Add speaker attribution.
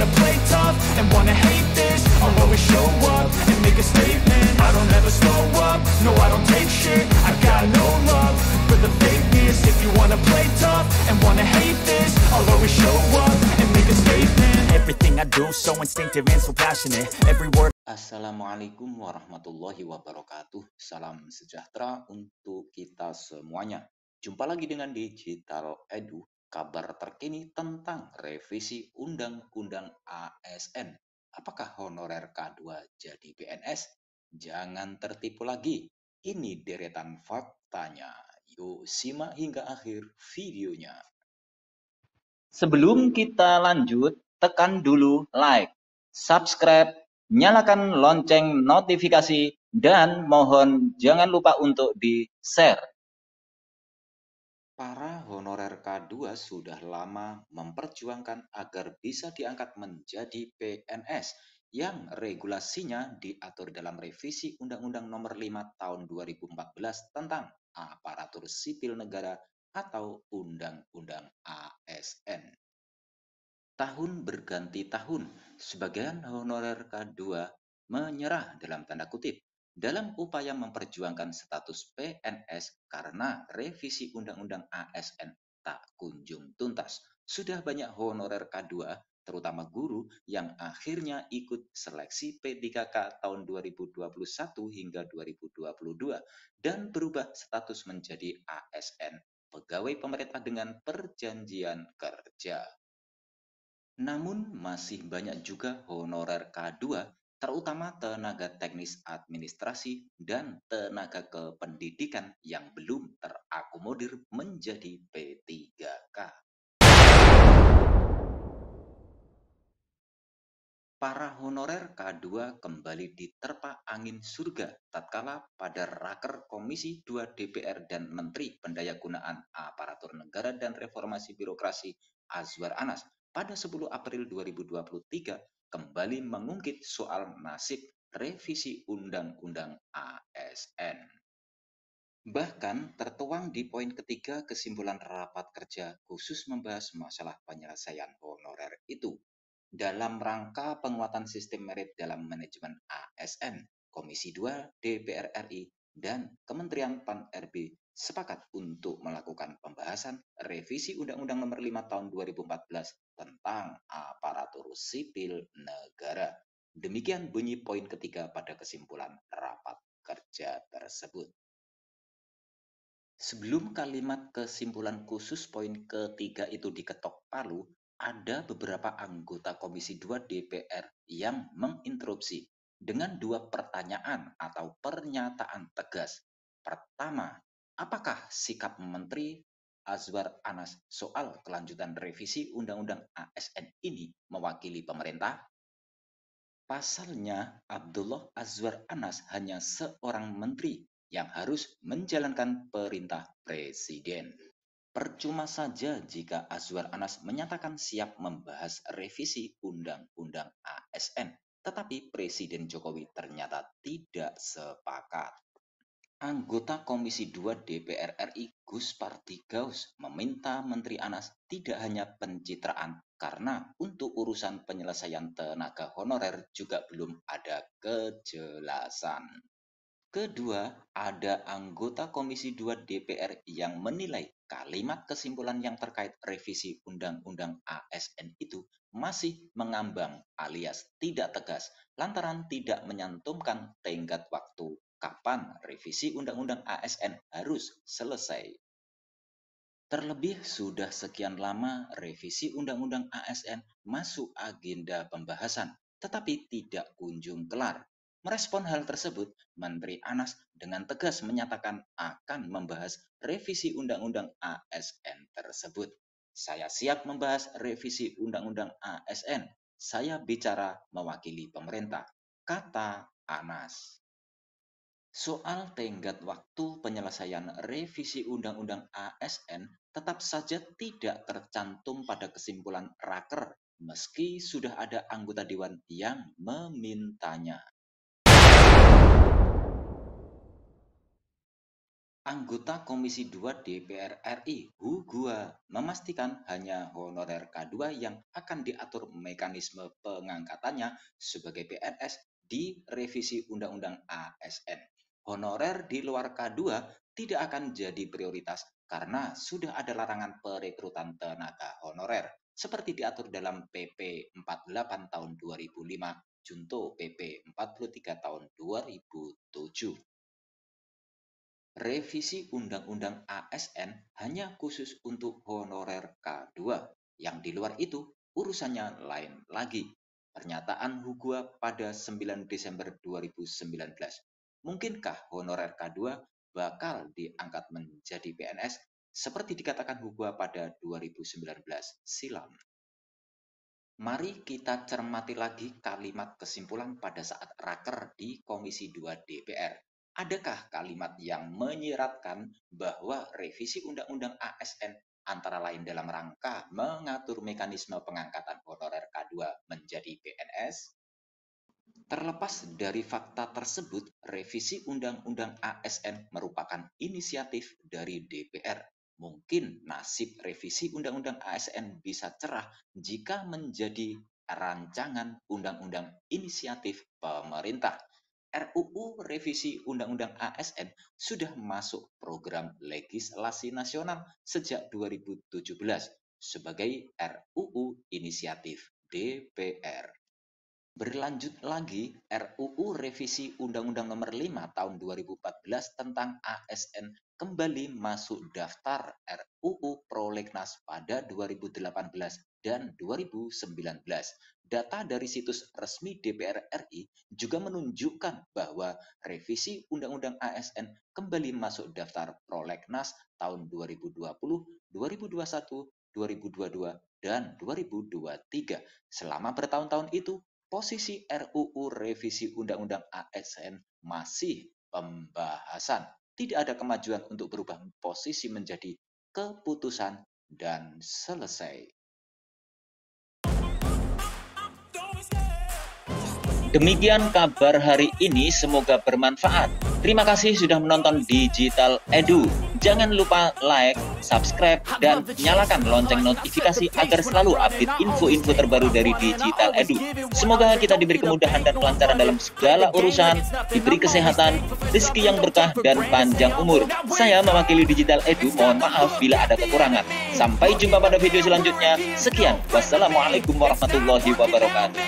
Speaker 1: wanna play tough and wanna hate this, I'll always show up and make a statement. I don't ever slow up, no I don't take shit. I got no love for the fakeness. If you wanna play tough and wanna hate this, I'll always show up and make a statement. Everything I do so instinctive and so passionate. Every word.
Speaker 2: Assalamualaikum warahmatullahi wabarakatuh. Salam sejahtera untuk kita semuanya. Jumpa lagi dengan Digital Edu, kabar terkini tentang revisi Undang-Undang ASN. Apakah honorer K2 jadi PNS? Jangan tertipu lagi. Ini deretan faktanya. Yuk simak hingga akhir videonya. Sebelum kita lanjut, tekan dulu like, subscribe, nyalakan lonceng notifikasi, dan mohon jangan lupa untuk di-share. Para honorer K2 sudah lama memperjuangkan agar bisa diangkat menjadi PNS yang regulasinya diatur dalam revisi Undang-Undang Nomor 5 Tahun 2014 tentang Aparatur Sipil Negara atau Undang-Undang ASN. Tahun berganti tahun, sebagian honorer K2 menyerah dalam tanda kutip dalam upaya memperjuangkan status PNS karena revisi Undang-Undang ASN tak kunjung tuntas. Sudah banyak honorer K2, terutama guru, yang akhirnya ikut seleksi P3K tahun 2021 hingga 2022 dan berubah status menjadi ASN, pegawai pemerintah dengan perjanjian kerja. Namun masih banyak juga honorer K2, terutama tenaga teknis administrasi dan tenaga kependidikan yang belum terakomodir menjadi P3K. Para honorer K2 kembali diterpa angin surga tatkala pada Raker Komisi 2 DPR dan Menteri Pendayagunaan Aparatur Negara dan Reformasi Birokrasi Azwar Anas pada 10 April 2023 kembali mengungkit soal nasib revisi Undang-Undang ASN. Bahkan tertuang di poin ketiga kesimpulan rapat kerja khusus membahas masalah penyelesaian honorer itu. Dalam rangka penguatan sistem merit dalam manajemen ASN, Komisi 2 DPR RI dan Kementerian Pan-RB sepakat untuk melakukan pembahasan revisi Undang-Undang Nomor 5 Tahun 2014 tentang aparatur sipil negara. Demikian bunyi poin ketiga pada kesimpulan rapat kerja tersebut. Sebelum kalimat kesimpulan khusus poin ketiga itu diketok palu, ada beberapa anggota Komisi 2 DPR yang menginterupsi dengan dua pertanyaan atau pernyataan tegas. Pertama, apakah sikap Menteri Azwar Anas soal kelanjutan revisi Undang-Undang ASN ini mewakili pemerintah? Pasalnya, Abdullah Azwar Anas hanya seorang menteri yang harus menjalankan perintah presiden. Percuma saja jika Azwar Anas menyatakan siap membahas revisi Undang-Undang ASN, tetapi Presiden Jokowi ternyata tidak sepakat. Anggota Komisi 2 DPR RI Gus Pardigaus meminta Menteri Anas tidak hanya pencitraan karena untuk urusan penyelesaian tenaga honorer juga belum ada kejelasan. Kedua, ada anggota Komisi 2 DPR yang menilai kalimat kesimpulan yang terkait revisi Undang-Undang ASN itu masih mengambang alias tidak tegas lantaran tidak menyantumkan tenggat waktu kapan revisi Undang-Undang ASN harus selesai. Terlebih sudah sekian lama revisi Undang-Undang ASN masuk agenda pembahasan, tetapi tidak kunjung kelar. Merespon hal tersebut, Menteri Anas dengan tegas menyatakan akan membahas revisi Undang-Undang ASN tersebut. Saya siap membahas revisi Undang-Undang ASN. Saya bicara mewakili pemerintah, kata Anas. Soal tenggat waktu penyelesaian revisi Undang-Undang ASN tetap saja tidak tercantum pada kesimpulan Raker, meski sudah ada anggota Dewan yang memintanya. Anggota Komisi 2 DPR RI, Hugua, memastikan hanya honorer K2 yang akan diatur mekanisme pengangkatannya sebagai PNS di revisi Undang-Undang ASN. Honorer di luar K2 tidak akan jadi prioritas karena sudah ada larangan perekrutan tenaga honorer, seperti diatur dalam PP 48 tahun 2005, junto PP 43 tahun 2007. Revisi Undang-Undang ASN hanya khusus untuk honorer K2. Yang di luar itu urusannya lain lagi. Pernyataan Hugua pada 9 Desember 2019. Mungkinkah honorer K2 bakal diangkat menjadi PNS seperti dikatakan Hugua pada 2019 silam? Mari kita cermati lagi kalimat kesimpulan pada saat raker di Komisi 2 DPR. Adakah kalimat yang menyiratkan bahwa revisi Undang-Undang ASN antara lain dalam rangka mengatur mekanisme pengangkatan honorer K2 menjadi PNS? Terlepas dari fakta tersebut, revisi Undang-Undang ASN merupakan inisiatif dari DPR. Mungkin nasib revisi Undang-Undang ASN bisa cerah jika menjadi rancangan undang-undang inisiatif pemerintah. RUU Revisi Undang-Undang ASN sudah masuk program legislasi nasional sejak 2017 sebagai RUU inisiatif DPR. Berlanjut lagi, RUU Revisi Undang-Undang Nomor 5 Tahun 2014 tentang ASN kembali masuk daftar RUU Prolegnas pada 2018 dan 2019. Data dari situs resmi DPR RI juga menunjukkan bahwa revisi Undang-Undang ASN kembali masuk daftar Prolegnas tahun 2020, 2021, 2022, dan 2023. Selama bertahun-tahun itu, posisi RUU Revisi Undang-Undang ASN masih pembahasan. Tidak ada kemajuan untuk berubah posisi menjadi keputusan dan selesai. Demikian kabar hari ini, semoga bermanfaat. Terima kasih sudah menonton Digital Edu. Jangan lupa like, subscribe, dan nyalakan lonceng notifikasi agar selalu update info-info terbaru dari Digital Edu. Semoga kita diberi kemudahan dan kelancaran dalam segala urusan, diberi kesehatan, rezeki yang berkah, dan panjang umur. Saya mewakili Digital Edu, mohon maaf bila ada kekurangan. Sampai jumpa pada video selanjutnya. Sekian, wassalamualaikum warahmatullahi wabarakatuh.